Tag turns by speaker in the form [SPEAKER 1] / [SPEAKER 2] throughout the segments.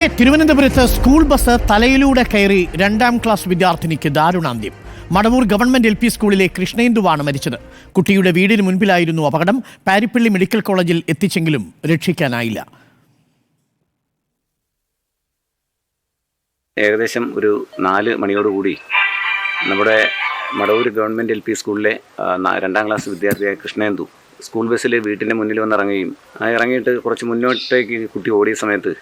[SPEAKER 1] തിരുവനന്തപുരത്ത് school bus തലയിലൂടെ കയറി 2ാം class വിദ്യാർത്ഥിനിക്ക് ദാരുണാന്ത്യം. മടവൂർ ഗവൺമെന്റ് LP സ്കൂളിലെ കൃഷ്ണേന്ദുവാണ് മരിച്ചത്. കുട്ടിയുടെ വീടിന് മുൻപിലായിരുന്നു അപകടം. പാരിപ്പള്ളി മെഡിക്കൽ കോളേജിൽ എത്തിച്ചെങ്കിലും രക്ഷിക്കാനായില്ല.
[SPEAKER 2] ഏകദേശം ഒരു 4 മണിയോടുകൂടി നമ്മുടെ മടവൂർ ഗവൺമെന്റ് LP സ്കൂളിലെ 2ാം ക്ലാസ് വിദ്യാർത്ഥിയായ കൃഷ്ണേന്ദു സ്കൂൾ ബസ്സിൽ വീട്ടിൻ്റെ മുന്നിൽ വന്നിറങ്ങുകയും ഇറങ്ങിയിട്ട് കുറച്ച് മുന്നോട്ടേക്ക് കുട്ടി ഓടിയ സമയത്ത്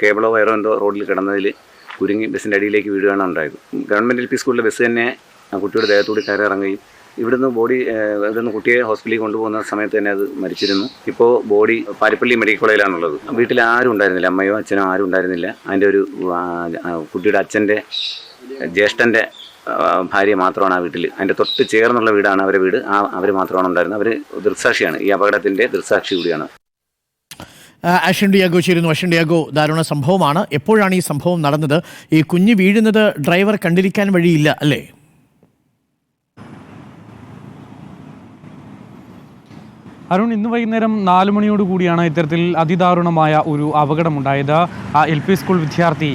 [SPEAKER 2] കേബിളോ വയറോ എന്തോ റോഡിൽ കിടന്നതിൽ കുരുങ്ങി ബസ്സിൻ്റെ അടിയിലേക്ക് വീഴുകയാണ് ഉണ്ടായത്. ഗവൺമെൻറ് LP സ്കൂളിലെ ബസ് തന്നെ കുട്ടിയുടെ ദേഹത്തൂടി കയറി ഇറങ്ങുകയും ഇവിടുന്ന് കുട്ടിയെ ഹോസ്പിറ്റലിൽ കൊണ്ടുപോകുന്ന സമയത്ത് തന്നെ അത് മരിച്ചിരുന്നു. ഇപ്പോൾ ബോഡി പാരിപ്പള്ളി മെഡിക്കൽ കോളേജിലാണുള്ളത്. വീട്ടിൽ ആരും ഉണ്ടായിരുന്നില്ല, അമ്മയോ അച്ഛനോ ആരും ഉണ്ടായിരുന്നില്ല. അതിൻ്റെ ഒരു കുട്ടിയുടെ അച്ഛൻ്റെ ജ്യേഷ്ഠൻ്റെ ഭാര്യ മാത്രമാണ് ആ വീട്ടിൽ. അതിൻ്റെ തൊട്ട് ചേർന്നുള്ള വീടാണ് അവരുടെ വീട്. അവർ മാത്രമാണ് ഉണ്ടായിരുന്നത്. അവർ ദൃക്സാക്ഷിയാണ്, ഈ അപകടത്തിൻ്റെ ദൃക്സാക്ഷി കൂടിയാണ്.
[SPEAKER 1] അശ്വിൻ ഡിയാഗോ ചേരുന്നു. അശ്വിൻ ഡിയാഗോ, ദാരുണ സംഭവമാണ്. എപ്പോഴാണ് ഈ സംഭവം നടന്നത്? ഈ കുഞ്ഞ് വീഴുന്നത് ഡ്രൈവർ കണ്ടിരിക്കാൻ വഴിയില്ല അല്ലേ?
[SPEAKER 3] അരുൺ, ഇന്ന് വൈകുന്നേരം 4 മണിയോടുകൂടിയാണ് ഇത്തരത്തിൽ അതിദാരുണമായ ഒരു അപകടമുണ്ടായത്. LP സ്കൂൾ വിദ്യാർത്ഥി,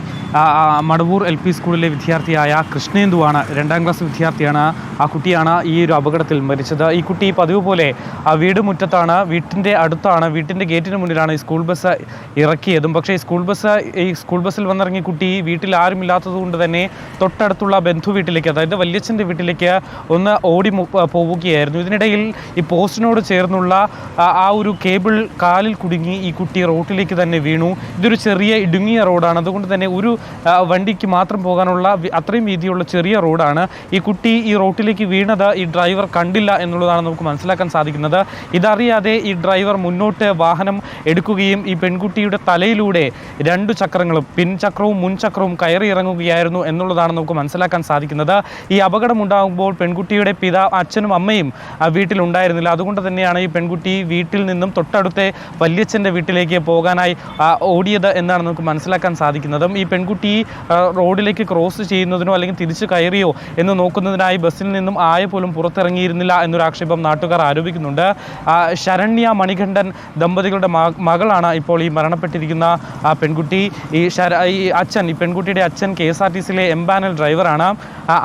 [SPEAKER 3] മടവൂർ LP സ്കൂളിലെ വിദ്യാർത്ഥിയായ കൃഷ്ണേന്ദുവാണ്, 2ാം ക്ലാസ് വിദ്യാർത്ഥിയാണ്. ആ കുട്ടിയാണ് ഈ ഒരു അപകടത്തിൽ മരിച്ചത്. ഈ കുട്ടി പതിവ് പോലെ വീട് മുറ്റത്താണ്, വീട്ടിൻ്റെ അടുത്താണ്, വീട്ടിൻ്റെ ഗേറ്റിന് മുന്നിലാണ് ഈ സ്കൂൾ ബസ് ഇറക്കിയതും. പക്ഷേ ഈ സ്കൂൾ ബസ്സിൽ വന്നിറങ്ങിയ കുട്ടി വീട്ടിൽ ആരുമില്ലാത്തത് കൊണ്ട് തന്നെ തൊട്ടടുത്തുള്ള ബന്ധു വീട്ടിലേക്ക്, അതായത് വല്യച്ഛൻ്റെ വീട്ടിലേക്ക് ഒന്ന് ഓടി പോവുകയായിരുന്നു. ഇതിനിടയിൽ ഈ പോസ്റ്റിനോട് ചേർന്നുള്ള ആ ഒരു കേബിൾ കാലിൽ കുടുങ്ങി ഈ കുട്ടി റോഡിലേക്ക് തന്നെ വീണു. ഇതൊരു ചെറിയ ഇടുങ്ങിയ റോഡാണ്, അതുകൊണ്ട് തന്നെ ഒരു വണ്ടിക്ക് മാത്രം പോകാനുള്ള അത്രയും വീതിയുള്ള ചെറിയ റോഡാണ്. ഈ കുട്ടി ഈ റോഡിലേക്ക് വീണത് ഈ ഡ്രൈവർ കണ്ടില്ല എന്നുള്ളതാണ് നമുക്ക് മനസ്സിലാക്കാൻ സാധിക്കുന്നത്. ഇതറിയാതെ ഈ ഡ്രൈവർ മുന്നോട്ട് വാഹനം എടുക്കുകയും ഈ പെൺകുട്ടിയുടെ തലയിലൂടെ 2 ചക്രങ്ങളും പിൻചക്രവും മുൻചക്രവും കയറി ഇറങ്ങുകയായിരുന്നു എന്നുള്ളതാണ് നമുക്ക് മനസ്സിലാക്കാൻ സാധിക്കുന്നത്. ഈ അപകടമുണ്ടാകുമ്പോൾ പെൺകുട്ടിയുടെ അച്ഛനും അമ്മയും വീട്ടിലുണ്ടായിരുന്നില്ല. അതുകൊണ്ട് തന്നെയാണ് ഈ പെൺകുട്ടി വീട്ടിൽ നിന്നും തൊട്ടടുത്തെ വല്യച്ഛൻ്റെ വീട്ടിലേക്ക് പോകാനായി ഓടിയത് എന്നാണ് നമുക്ക് മനസ്സിലാക്കാൻ സാധിക്കുന്നതും. ഈ പെൺകുട്ടി റോഡിലേക്ക് ക്രോസ് ചെയ്യുന്നതിനോ അല്ലെങ്കിൽ തിരിച്ചു കയറിയോ എന്ന് നോക്കുന്നതിനായി ബസ്സിൽ നിന്നും പോലും പുറത്തിറങ്ങിയിരുന്നില്ല എന്നൊരു ആക്ഷേപം നാട്ടുകാർ ആരോപിക്കുന്നുണ്ട്. ശരണ്യ മണികണ്ഠൻ ദമ്പതികളുടെ മകളാണ് ഇപ്പോൾ ഈ മരണപ്പെട്ടിരിക്കുന്ന പെൺകുട്ടി. ഈ പെൺകുട്ടിയുടെ അച്ഛൻ KSRTCയിലെ എംപാനൽ ഡ്രൈവറാണ്.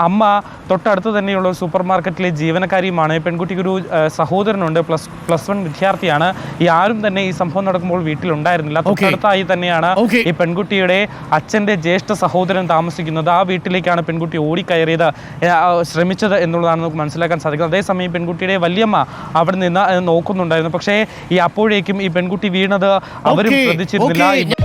[SPEAKER 3] അമ്മ തൊട്ടടുത്ത് തന്നെയുള്ള ഒരു സൂപ്പർ മാർക്കറ്റിലെ ജീവനക്കാരിയുമാണ്. പെൺകുട്ടിക്കൊരു സഹോദരനുണ്ട്, +1 വിദ്യാർത്ഥിയാണ്. ഈ ആരും തന്നെ ഈ സംഭവം നടക്കുമ്പോൾ വീട്ടിലുണ്ടായിരുന്നില്ല. തൊട്ടടുത്തായി തന്നെയാണ് ഈ പെൺകുട്ടിയുടെ അച്ഛൻ്റെ ജ്യേഷ്ഠ സഹോദരൻ താമസിക്കുന്നത്. ആ വീട്ടിലേക്കാണ് പെൺകുട്ടി ഓടിക്കയറിയത് ശ്രമിച്ചത് എന്നുള്ളതാണ് നമുക്ക് മനസ്സിലാക്കാൻ സാധിക്കുന്നത്. അതേസമയം പെൺകുട്ടിയുടെ വല്യമ്മ അവിടെ നിന്ന് നോക്കുന്നുണ്ടായിരുന്നു. പക്ഷേ അപ്പോഴേക്കും ഈ പെൺകുട്ടി വീണത് അവരും ശ്രദ്ധിച്ചിരുന്നില്ല.